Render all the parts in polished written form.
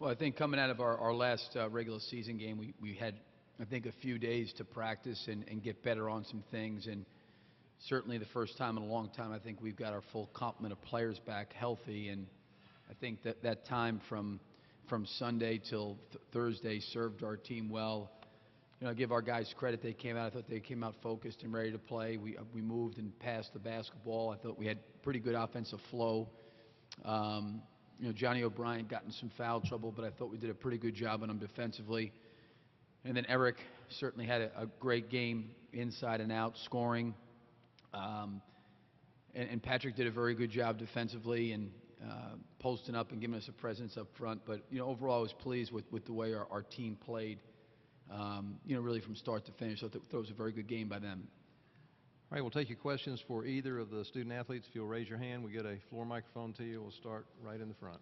Well, I think coming out of our last regular season game, we had, I think, a few days to practice and get better on some things. And certainly the first time in a long time, I think we've got our full complement of players back healthy. And I think that time from Sunday till Thursday served our team well. You know, I give our guys credit. They came out. I thought they came out focused and ready to play. We moved and passed the basketball. I thought we had pretty good offensive flow. You know, Johnny O'Brien got in some foul trouble, but I thought we did a pretty good job on him defensively. And then Eric certainly had a great game inside and out, scoring. And Patrick did a very good job defensively and posting up and giving us a presence up front. But, you know, overall I was pleased with the way our team played, you know, really from start to finish. I thought it was a very good game by them. All right, we'll take your questions for either of the student athletes. If you'll raise your hand, we get a floor microphone to you. We'll start right in the front.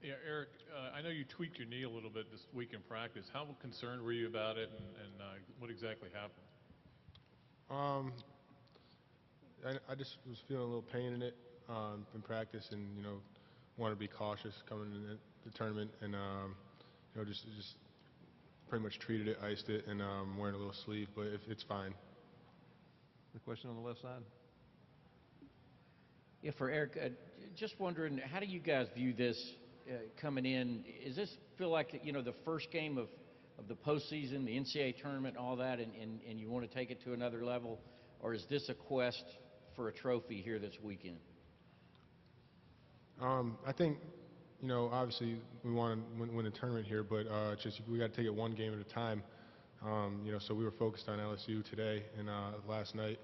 Yeah, Eric, I know you tweaked your knee a little bit this week in practice. How concerned were you about it, and what exactly happened? I just was feeling a little pain in it in practice, and you know, wanted to be cautious coming into the tournament, and you know, just pretty much treated it, iced it, and wearing a little sleeve, but it's fine. The question on the left side. Yeah, for Eric, just wondering, how do you guys view this coming in? Does this feel like, you know, the first game of the postseason, the NCAA tournament, and all that, and you want to take it to another level, or is this a quest for a trophy here this weekend? I think, you know, obviously we want to win a tournament here, but just we got to take it one game at a time. You know, so we were focused on LSU today and last night,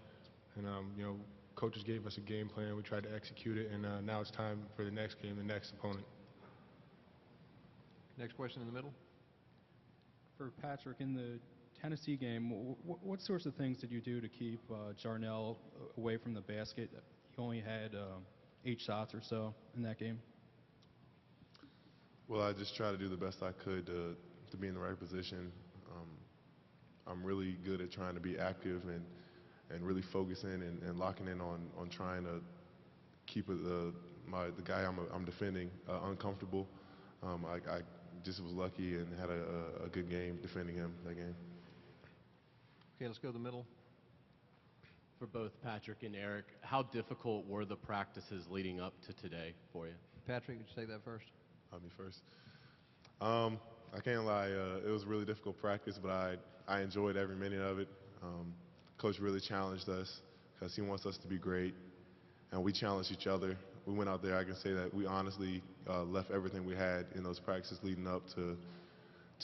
and you know, coaches gave us a game plan. We tried to execute it, and now it's time for the next game, the next opponent. Next question in the middle. For Patrick, in the Tennessee game, what sorts of things did you do to keep Jarnell away from the basket? He only had 8 shots or so in that game. Well, I just tried to do the best I could to be in the right position. I'm really good at trying to be active and really focusing and locking in on trying to keep the guy I'm defending uncomfortable. I just was lucky and had a good game defending him that game. Okay, let's go to the middle. For both Patrick and Eric, how difficult were the practices leading up to today for you? Patrick, would you take that first? Me first. I can't lie, it was a really difficult practice, but I enjoyed every minute of it. Coach really challenged us because he wants us to be great, and we challenged each other. We went out there, I can say that we honestly left everything we had in those practices leading up to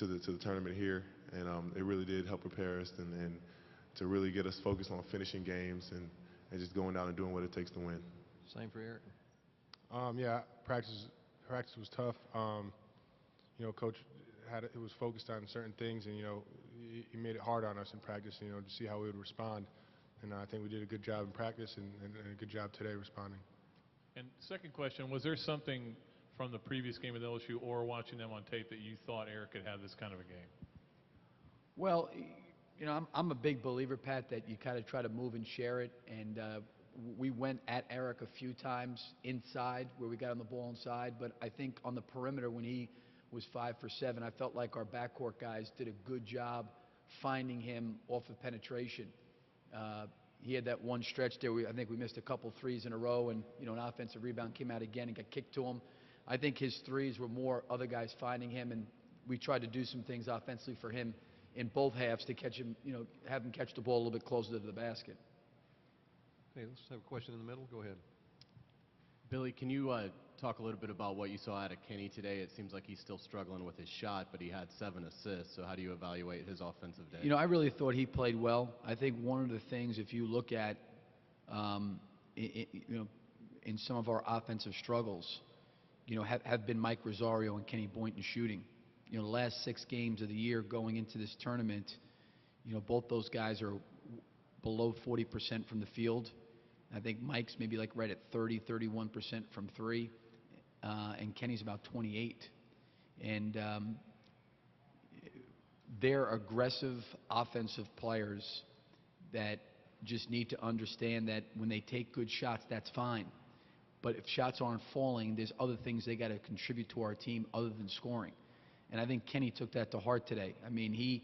the tournament here, and it really did help prepare us and to really get us focused on finishing games and just going down and doing what it takes to win. Same for Eric. Yeah, practice was tough. You know, Coach it was focused on certain things, and you know, he made it hard on us in practice. You know, to see how we would respond, and I think we did a good job in practice and a good job today responding. And second question, was there something from the previous game with LSU or watching them on tape that you thought Eric could have this kind of a game? Well, you know, I'm a big believer, Pat, that you kind of try to move and share it. And we went at Eric a few times inside where we got on the ball inside. But I think on the perimeter when he was 5 for 7, I felt like our backcourt guys did a good job finding him off of penetration. He had that one stretch there. I think we missed a couple threes in a row, and you know, an offensive rebound came out again and got kicked to him. I think his threes were more other guys finding him, and we tried to do some things offensively for him in both halves to catch him, you know, have him catch the ball a little bit closer to the basket. Okay, let's have a question in the middle. Go ahead. Billy, can you talk a little bit about what you saw out of Kenny today? It seems like he's still struggling with his shot, but he had 7 assists. So how do you evaluate his offensive day? You know, I really thought he played well. I think one of the things, if you look at, you know, in some of our offensive struggles, you know, have been Mike Rosario and Kenny Boynton shooting. You know, the last 6 games of the year going into this tournament, you know, both those guys are below 40% from the field. I think Mike's maybe like right at 31% from 3, and Kenny's about 28. And they're aggressive offensive players that just need to understand that when they take good shots, that's fine. But if shots aren't falling, there's other things they got to contribute to our team other than scoring. And I think Kenny took that to heart today. I mean, he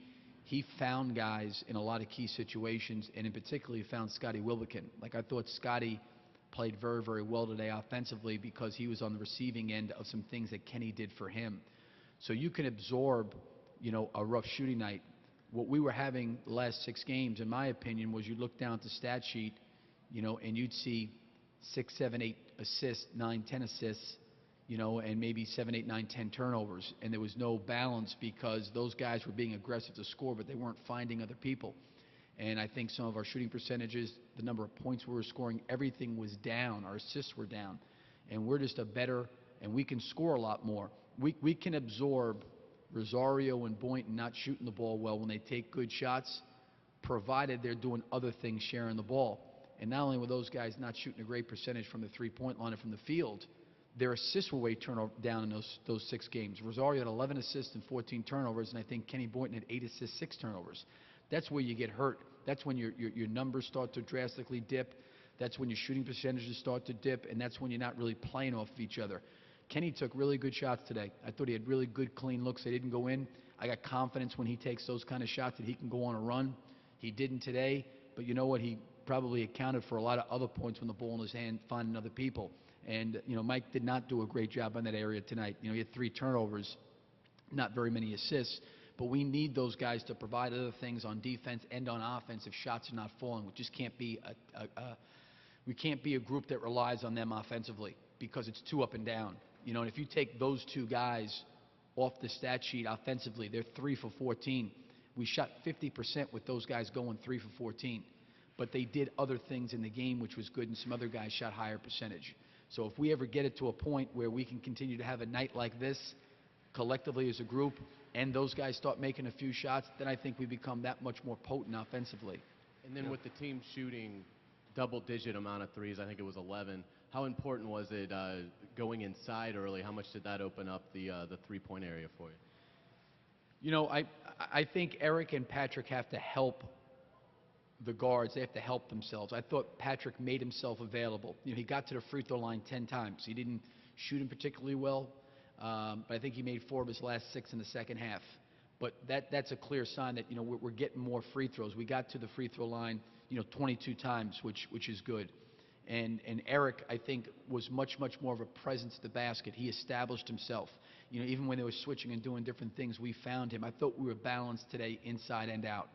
found guys in a lot of key situations, and in particular, he found Scotty Wilbekin. Like, I thought Scotty played very, very well today offensively because he was on the receiving end of some things that Kenny did for him. So you can absorb, a rough shooting night. What we were having the last 6 games, in my opinion, was you'd look down at the stat sheet, and you'd see 6, 7, 8 assists, 9, 10 assists, and maybe 7, 8, 9, 10 turnovers. And there was no balance because those guys were being aggressive to score, but they weren't finding other people. And I think some of our shooting percentages, the number of points we were scoring, everything was down. Our assists were down. And we're just and we can score a lot more. We can absorb Rosario and Boynton not shooting the ball well when they take good shots, provided they're doing other things sharing the ball. And not only were those guys not shooting a great percentage from the three-point line and from the field, their assists were way down in those 6 games. Rosario had 11 assists and 14 turnovers, and I think Kenny Boynton had 8 assists, 6 turnovers. That's where you get hurt. That's when your numbers start to drastically dip. That's when your shooting percentages start to dip, and that's when you're not really playing off of each other. Kenny took really good shots today. I thought he had really good, clean looks. They didn't go in. I got confidence when he takes those kind of shots that he can go on a run. He didn't today, but you know what? He probably accounted for a lot of other points when the ball in his hand, finding other people. And, Mike did not do a great job on that area tonight. He had 3 turnovers, not very many assists. But we need those guys to provide other things on defense and on offense if shots are not falling. We just can't be we can't be a group that relies on them offensively because it's too up and down. And if you take those 2 guys off the stat sheet offensively, they're 3 for 14. We shot 50% with those guys going 3 for 14. But they did other things in the game, which was good, and some other guys shot higher percentage. So if we ever get it to a point where we can continue to have a night like this, collectively as a group, and those guys start making a few shots, then I think we become that much more potent offensively. And then with the team shooting double-digit amount of threes, I think it was 11, how important was it going inside early? How much did that open up the three-point area for you? I think Eric and Patrick have to help the guards. They have to help themselves. I thought Patrick made himself available. He got to the free throw line 10 times. He didn't shoot him particularly well, but I think he made 4 of his last 6 in the second half. But that's a clear sign that we're getting more free throws. We got to the free throw line 22 times, which is good. And Eric, I think, was much more of a presence at the basket. He established himself. Even when they were switching and doing different things, we found him. I thought we were balanced today inside and out.